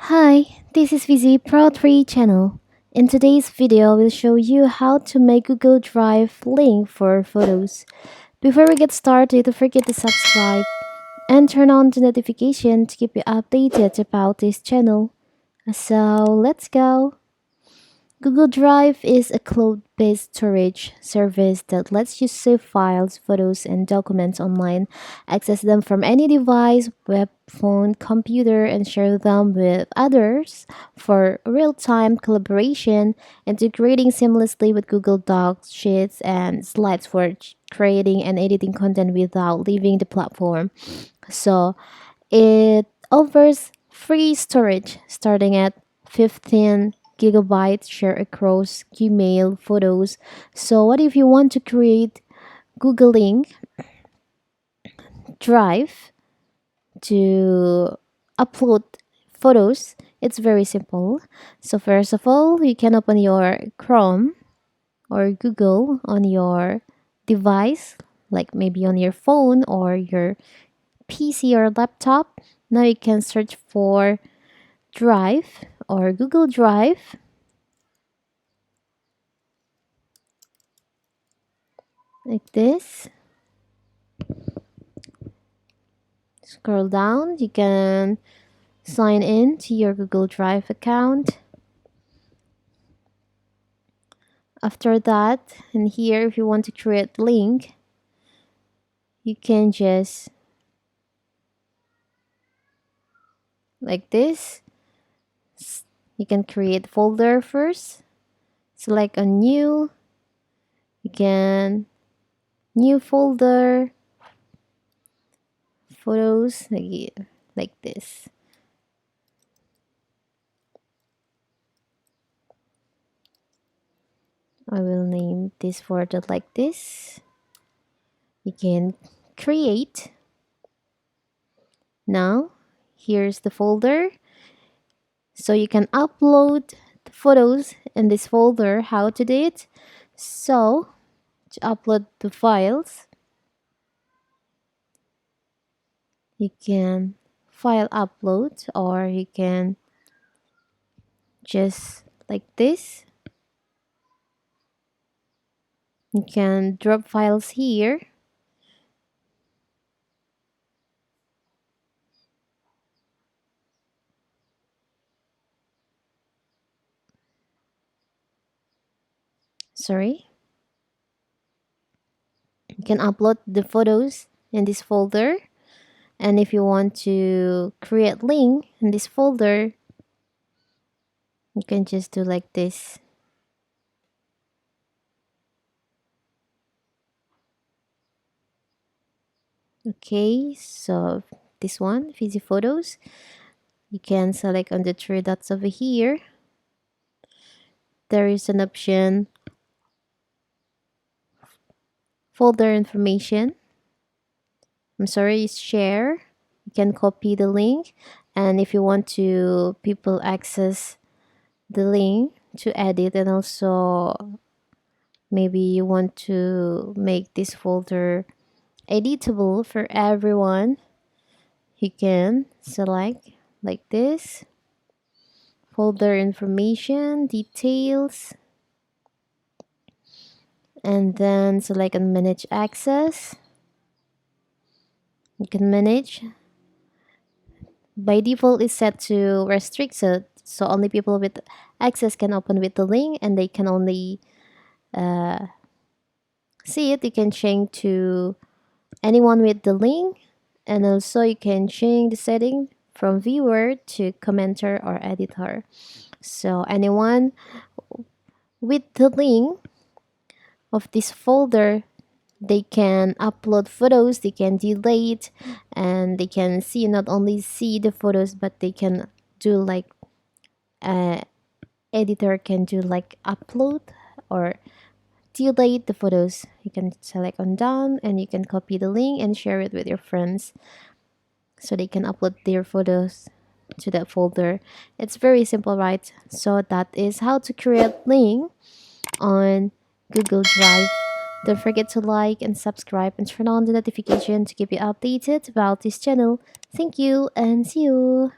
Hi, this is VZ Pro 3 channel. In today's video, we'll show you how to make Google Drive link for photos. Before we get started, don't forget to subscribe and turn on the notification to keep you updated about this channel. So let's go. Google Drive is a cloud-based storage service that lets you save files, photos, and documents online, access them from any device, web, phone, computer, and share them with others for real-time collaboration, integrating seamlessly with Google Docs, Sheets, and Slides for creating and editing content without leaving the platform. So it offers free storage starting at 15 gigabytes share across Gmail, photos. So what if you want to create Google Link Drive to upload photos? It's very simple. So first of all, you can open your Chrome or Google on your device, like maybe on your phone or your PC or laptop. Now you can search for Drive or Google Drive, like this. Scroll down, you can sign in to your Google Drive account. After that, and here if you want to create link, you can just like this. You can create folder first, select a new, you can new folder, photos, like this. I will name this folder like this. You can create. Now here's the folder, so you can upload the photos in this folder. How to do it? So to upload the files, you can file upload, or you can just like this. You can drop files here. Sorry. You can upload the photos in this folder. And if you want to create link in this folder, you can just do like this. Okay, so this one, Fizzy Photos, you can select on the three dots over here. There is an option, folder information. I'm sorry, share. You can copy the link, and if you want to people access the link to edit, and also maybe you want to make this folder editable for everyone, you can select like this, folder information, details, and then select on manage access. You can manage. By default it's set to restricted, so only people with access can open with the link, and they can only see it. You can change to anyone with the link, and also you can change the setting from viewer to commenter or editor. So anyone with the link of this folder, they can upload photos, they can delete, and they can see, not only see the photos, but they can do like editor can do like upload or delete the photos. You can select on done, and you can copy the link and share it with your friends so they can upload their photos to that folder. It's very simple, right? So that is how to create link on Google Drive. Don't forget to like and subscribe and turn on the notification to keep you updated about this channel. Thank you and see you.